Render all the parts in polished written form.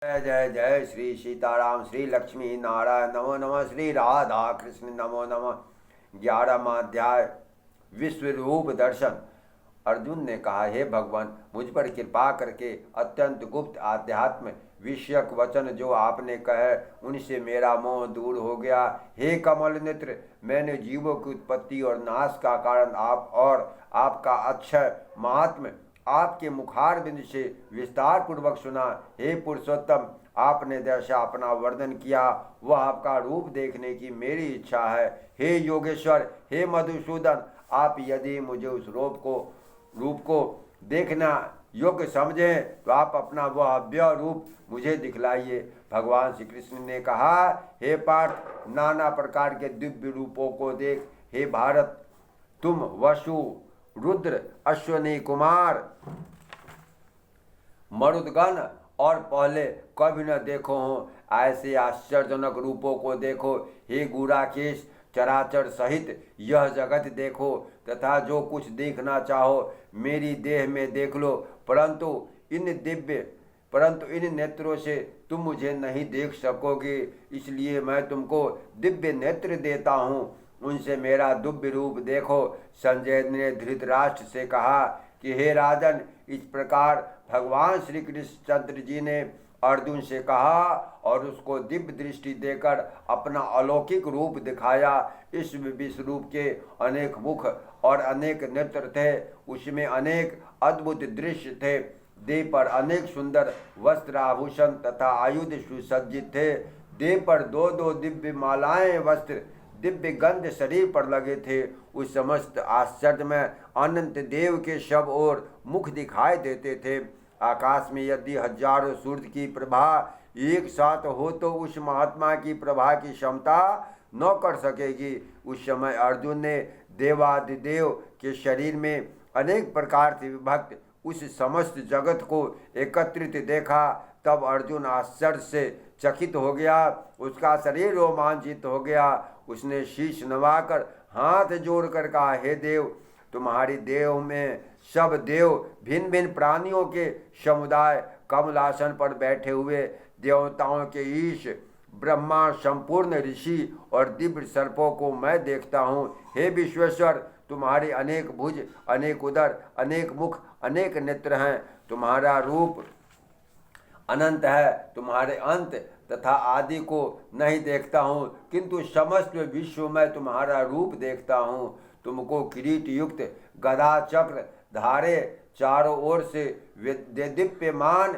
जय जय जय श्री सीताराम श्री लक्ष्मी नारायण नमो नमः श्री राधा कृष्ण नमो नमः। 11वां अध्याय विश्व रूप दर्शन। अर्जुन ने कहा, हे भगवान, मुझ पर कृपा करके अत्यंत गुप्त आध्यात्म विषयक वचन जो आपने कहे उनसे मेरा मोह दूर हो गया। हे कमल नेत्र, मैंने जीवों की उत्पत्ति और नाश का कारण आप और आपका अक्षय महात्म्य आपके मुखारबिंद से विस्तार पूर्वक सुना। हे पुरुषोत्तम, आपने जैसा अपना वर्णन किया वह आपका रूप देखने की मेरी इच्छा है। हे योगेश्वर, हे मधुसूदन, आप यदि मुझे उस रूप को देखना योग्य समझें तो आप अपना वह अव्यय रूप मुझे दिखलाइए। भगवान श्री कृष्ण ने कहा, हे पार्थ, नाना प्रकार के दिव्य रूपों को देख। हे भारत, तुम वसु, रुद्र, अश्वनी कुमार, मरुदगण और पहले कभी न देखो हो ऐसे आश्चर्यजनक रूपों को देखो। हे गुराकेश, चराचर सहित यह जगत देखो तथा जो कुछ देखना चाहो मेरी देह में देख लो, परंतु इन नेत्रों से तुम मुझे नहीं देख सकोगे, इसलिए मैं तुमको दिव्य नेत्र देता हूँ, उनसे मेरा दिव्य रूप देखो। संजय ने धृतराष्ट्र से कहा कि हे राजन, इस प्रकार भगवान श्री कृष्णचंद्र जी ने अर्जुन से कहा और उसको दिव्य दृष्टि देकर अपना अलौकिक रूप दिखाया। इस विश्व रूप के अनेक मुख और अनेक नेत्र थे, उसमें अनेक अद्भुत दृश्य थे। देह पर अनेक सुंदर वस्त्र आभूषण तथा आयुध सुसज्जित थे। देह पर दो दो दिव्य मालाएं वस्त्र दिव्य गंध शरीर पर लगे थे। उस समस्त आश्चर्य में अनंत देव के सब ओर मुख दिखाई देते थे। आकाश में यदि हजारों सूर्य की प्रभा एक साथ हो तो उस महात्मा की प्रभा की क्षमता न कर सकेगी। उस समय अर्जुन ने देवादिदेव के शरीर में अनेक प्रकार से विभक्त उस समस्त जगत को एकत्रित देखा। तब अर्जुन आश्चर्य से चकित हो गया, उसका शरीर रोमांचित हो गया। उसने शीश नवाकर हाथ जोड़कर कहा, हे देव, तुम्हारी देव में सब देव भिन्न भिन्न प्राणियों के समुदाय कमलासन पर बैठे हुए देवताओं के ईश ब्रह्मा संपूर्ण ऋषि और दिव्य सर्पों को मैं देखता हूँ। हे विश्वेश्वर, तुम्हारे अनेक भुज, अनेक उदर, अनेक मुख, अनेक नेत्र हैं। तुम्हारा रूप अनंत है, तुम्हारे अंत तथा आदि को नहीं देखता हूँ, किंतु समस्त विश्व में तुम्हारा रूप देखता हूँ। तुमको किरीट युक्त गदा चक्र धारे चारों ओर से दीप्यमान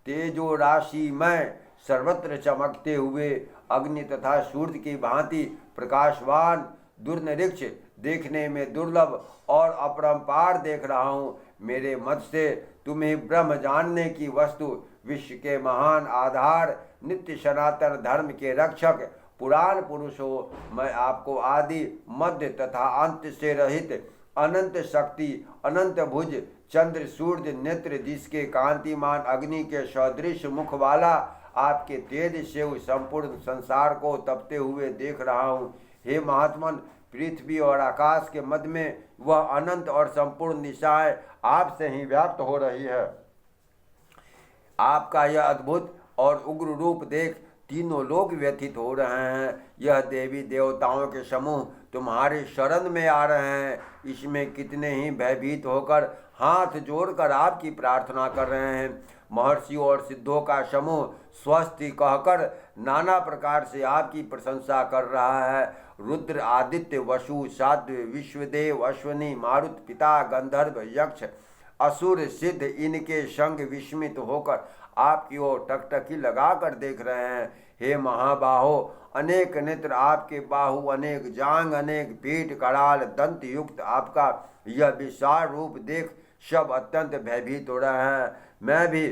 तेजो राशि में सर्वत्र चमकते हुए अग्नि तथा सूर्य की भांति प्रकाशवान दुर्निरीक्ष देखने में दुर्लभ और अपरंपार देख रहा हूँ। मेरे मत से तुम्हें ब्रह्म जानने की वस्तु, विश्व के महान आधार, नित्य सनातन धर्म के रक्षक, पुराण पुरुष हो। मैं आपको आदि मध्य तथा अंत से रहित अनंत शक्ति, अनंत भुज, चंद्र सूर्य नेत्र, जिसके कांतिमान अग्नि के सदृश मुख वाला आपके तेज से उस संपूर्ण संसार को तपते हुए देख रहा हूँ। हे महात्मन, पृथ्वी और आकाश के मध्य में वह अनंत और संपूर्ण निशाएं आपसे ही व्याप्त हो रही है। आपका यह अद्भुत और उग्र रूप देख तीनों लोग व्यथित हो रहे हैं। यह देवी देवताओं के समूह तुम्हारे शरण में आ रहे हैं। इसमें कितने ही भयभीत होकर हाथ जोड़कर आपकी प्रार्थना कर रहे हैं। महर्षियों और सिद्धों का समूह स्वस्ति कहकर नाना प्रकार से आपकी प्रशंसा कर रहा है। रुद्र, आदित्य, वसु, साध्य, विश्वदेव, अश्वनी, मारुत, पिता, गंधर्व, यक्ष, असुर, सिद्ध इनके संग विस्मित होकर आपकी ओर टकटकी लगाकर देख रहे हैं। हे महाबाहो, अनेक नेत्र आपके बाहु, अनेक जांग, अनेक पीठ, कराल, दंत युक्त आपका यह विशाल रूप देख सब अत्यंत भयभीत हो रहे हैं। मैं भी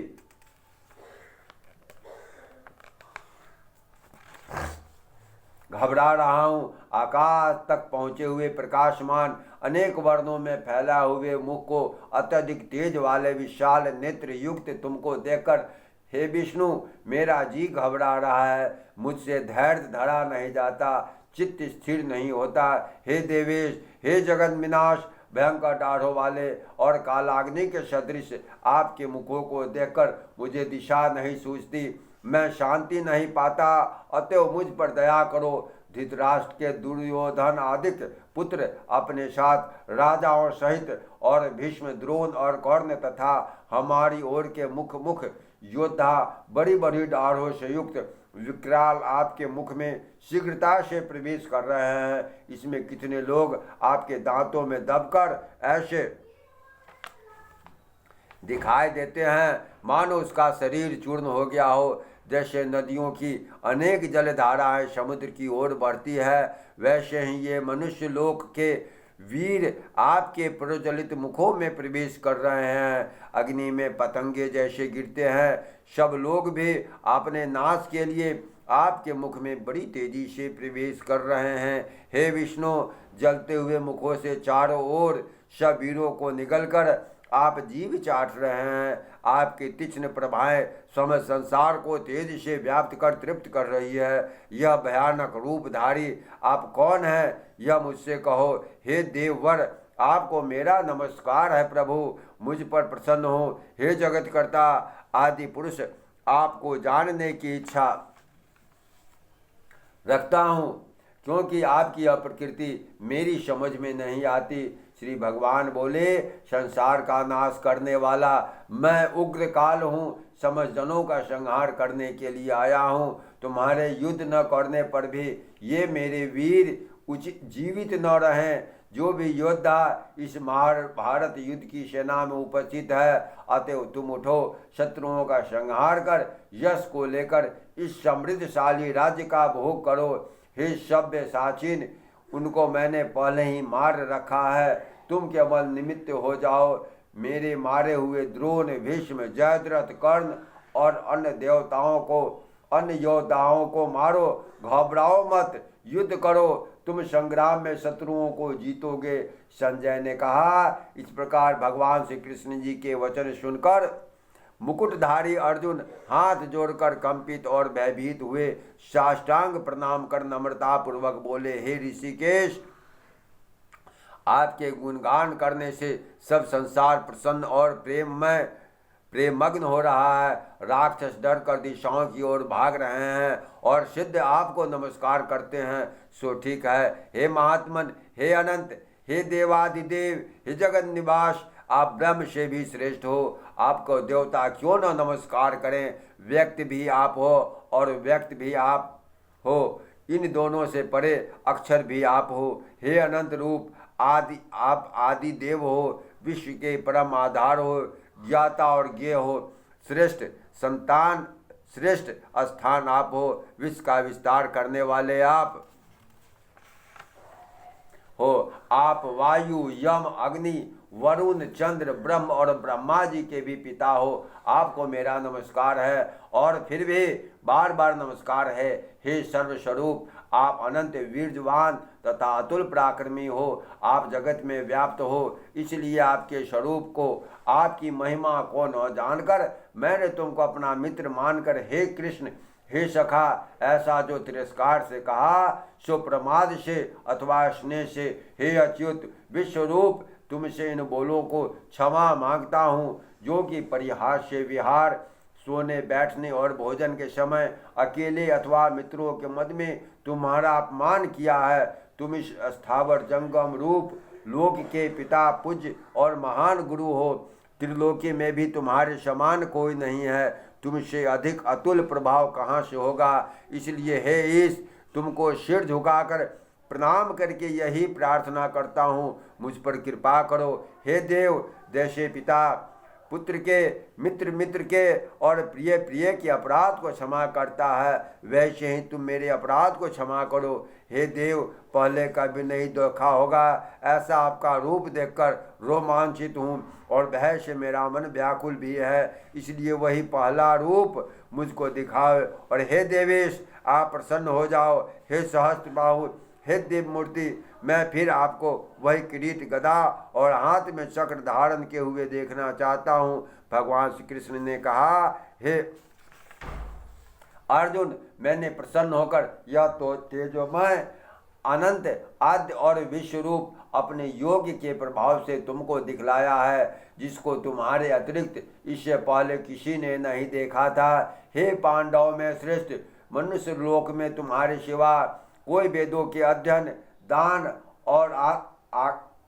घबरा रहा हूँ। आकाश तक पहुँचे हुए प्रकाशमान अनेक वर्णों में फैला हुए मुख को अत्यधिक तेज वाले विशाल नेत्र युक्त तुमको देखकर हे विष्णु, मेरा जी घबरा रहा है। मुझसे धैर्य धरा नहीं जाता, चित्त स्थिर नहीं होता। हे देवेश, हे जगत विनाश, भयंकर दाढ़ों वाले और कालाग्नि के सदृश आपके मुखों को देखकर मुझे दिशा नहीं सूझती। मैं शांति नहीं पाता, अतएव मुझ पर दया करो। धृतराष्ट्र के दुर्योधन आदित्य पुत्र अपने साथ राजाओं सहित और भीष्म, द्रोण और कर्ण तथा हमारी ओर के मुख योद्धा बड़ी बड़ी डाढ़ों से युक्त विकराल आपके मुख में शीघ्रता से प्रवेश कर रहे हैं। इसमें कितने लोग आपके दांतों में दबकर ऐसे दिखाई देते हैं मानो उसका शरीर चूर्ण हो गया हो। जैसे नदियों की अनेक जलधाराएं समुद्र की ओर बढ़ती है, वैसे ही ये मनुष्य लोक के वीर आपके प्रज्वलित मुखों में प्रवेश कर रहे हैं। अग्नि में पतंगे जैसे गिरते हैं, सब लोग भी अपने नाश के लिए आपके मुख में बड़ी तेजी से प्रवेश कर रहे हैं। हे विष्णु, जलते हुए मुखों से चारों ओर सब वीरों को निगलकर आप जीव चाट रहे हैं। आपकी तीक्ष्ण प्रभाएं समस्त संसार को तेज से व्याप्त कर तृप्त कर रही है। यह भयानक रूपधारी आप कौन है, यह मुझसे कहो। हे देववर, आपको मेरा नमस्कार है। प्रभु, मुझ पर प्रसन्न हो। हे जगतकर्ता आदि पुरुष, आपको जानने की इच्छा रखता हूँ, क्योंकि आपकी यह प्रकृति मेरी समझ में नहीं आती। श्री भगवान बोले, संसार का नाश करने वाला मैं उग्र काल हूँ, समस्त जनों का संहार करने के लिए आया हूँ। तुम्हारे युद्ध न करने पर भी ये मेरे वीर उचित जीवित न रहें। जो भी योद्धा इस महाभारत युद्ध की सेना में उपस्थित है, अतएव तुम उठो, शत्रुओं का संहार कर यश को लेकर इस समृद्धशाली राज्य का भोग करो। हे सभ्य साचिन, उनको मैंने पहले ही मार रखा है, तुम केवल निमित्त हो जाओ। मेरे मारे हुए द्रोण, भीष्म, जयद्रथ, कर्ण और अन्य योद्धाओं को मारो। घबराओ मत, युद्ध करो, तुम संग्राम में शत्रुओं को जीतोगे। संजय ने कहा। इस प्रकार भगवान श्री कृष्ण जी के वचन सुनकर मुकुटधारी अर्जुन हाथ जोड़कर कंपित और भयभीत हुए साष्टांग प्रणाम कर नम्रता पूर्वक बोले, हे ऋषिकेश, आपके गुणगान करने से सब संसार प्रसन्न और प्रेमग्न हो रहा है। राक्षस डर कर दिशाओं की ओर भाग रहे हैं और सिद्ध आपको नमस्कार करते हैं, सो ठीक है। हे महात्मन, हे अनंत, हे देवादिदेव, हे जगत निवास, आप ब्रह्म से भी श्रेष्ठ हो। आपको देवता क्यों न नमस्कार करें। व्यक्ति भी आप हो और व्यक्त भी आप हो, इन दोनों से परे अक्षर भी आप हो। हे अनंत रूप, आप आदि देव हो, विश्व के परम आधार हो, ज्ञाता और ज्ञेय हो, श्रेष्ठ स्थान आप हो, विश्व का विस्तार करने वाले आप हो। आप वायु, यम, अग्नि, वरुण, चंद्र, ब्रह्म और ब्रह्मा जी के भी पिता हो। आपको मेरा नमस्कार है और फिर भी बार बार नमस्कार है। हे सर्वस्वरूप, आप अनंत वीर्यवान तथा अतुल पराक्रमी हो। आप जगत में व्याप्त हो, इसलिए आपके स्वरूप को, आपकी महिमा को न जानकर मैंने तुमको अपना मित्र मानकर हे कृष्ण, हे सखा, ऐसा जो तिरस्कार से कहा सो प्रमाद से अथवा स्नेह से, हे अच्युत विश्वरूप, तुमसे इन बोलों को क्षमा मांगता हूँ, जो कि परिहास से विहार, सोने बैठने और भोजन के समय अकेले अथवा मित्रों के मध्य में तुम्हारा अपमान किया है। तुम इस स्थावर जंगम रूप लोक के पिता, पूज्य और महान गुरु हो। त्रिलोकी में भी तुम्हारे समान कोई नहीं है। तुमसे अधिक अतुल प्रभाव कहाँ से होगा। इसलिए हे ईश, तुमको सिर झुकाकर प्रणाम करके यही प्रार्थना करता हूँ, मुझ पर कृपा करो। हे देव, जैसे पिता पुत्र के, मित्र के और प्रिय के अपराध को क्षमा करता है, वैसे ही तुम मेरे अपराध को क्षमा करो। हे देव, पहले कभी नहीं देखा होगा ऐसा आपका रूप देखकर रोमांचित हूँ और भय से मेरा मन व्याकुल भी है, इसलिए वही पहला रूप मुझको दिखाओ। और हे देवेश, आप प्रसन्न हो जाओ। हे सहस्त्रबाहु, हे देव मूर्ति, मैं फिर आपको वही किरीट, गदा और हाथ में चक्र धारण के हुए देखना चाहता हूँ। भगवान श्री कृष्ण ने कहा, हे अर्जुन, मैंने प्रसन्न होकर यह तो तेजोमय अनंत आद्य और विश्व रूप अपने योग्य के प्रभाव से तुमको दिखलाया है, जिसको तुम्हारे अतिरिक्त इससे पहले किसी ने नहीं देखा था। हे पांडवों में श्रेष्ठ, मनुष्य लोक में तुम्हारे सिवा कोई वेदों के अध्ययन, दान और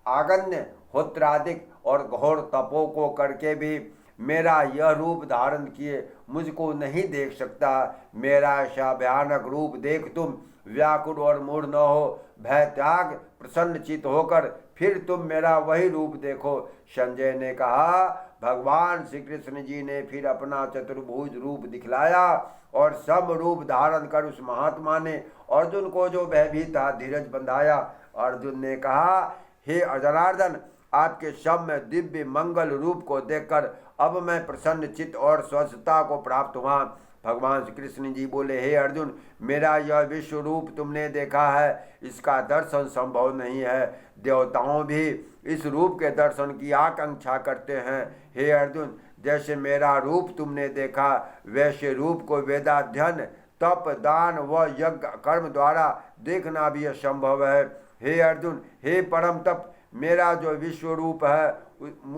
आगन्य होत्रादिक और घोर तपों को करके भी मेरा यह रूप धारण किए मुझको नहीं देख सकता। मेरा ऐसा भयानक रूप देख तुम व्याकुल और मूढ़ न हो, भय त्याग प्रसन्नचित होकर फिर तुम मेरा वही रूप देखो। संजय ने कहा, भगवान श्री कृष्ण जी ने फिर अपना चतुर्भुज रूप दिखलाया और सब रूप धारण कर उस महात्मा ने अर्जुन को जो भयभीत था धीरज बंधाया। अर्जुन ने कहा, हे जनार्दन, आपके सब में दिव्य मंगल रूप को देखकर अब मैं प्रसन्न चित्त और स्वस्थता को प्राप्त हुआ। भगवान श्री कृष्ण जी बोले, हे अर्जुन, मेरा यह विश्व रूप तुमने देखा है, इसका दर्शन संभव नहीं है। देवताओं भी इस रूप के दर्शन की आकांक्षा करते हैं। हे अर्जुन, जैसे मेरा रूप तुमने देखा, वैसे रूप को वेदाध्ययन, तप, दान व यज्ञ कर्म द्वारा देखना भी असंभव है। हे अर्जुन, हे परम तप, मेरा जो विश्व रूप है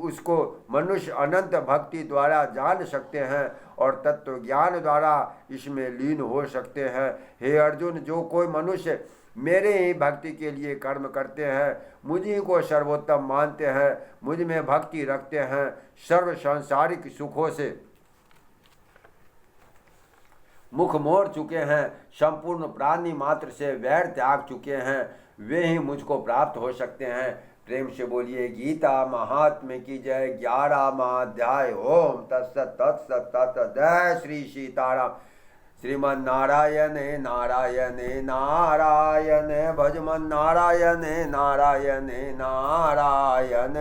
उसको मनुष्य अनंत भक्ति द्वारा जान सकते हैं और तत्व ज्ञान द्वारा इसमें लीन हो सकते हैं। हे अर्जुन, जो कोई मनुष्य मेरे ही भक्ति के लिए कर्म करते हैं, मुझी को सर्वोत्तम मानते हैं, मुझ में भक्ति रखते हैं, सर्व सांसारिक सुखों से मुख मोड़ चुके हैं, संपूर्ण प्राणी मात्र से वैर त्याग चुके हैं, वे ही मुझको प्राप्त हो सकते हैं। प्रेम से बोलिए गीता महात्म्य की जय। 11वां अध्याय। ओम तत्सत तत्सत तत्। जय श्री सीताराम। श्रीमन नारायण नारायण नारायण, भजमन नारायण नारायण नारायण।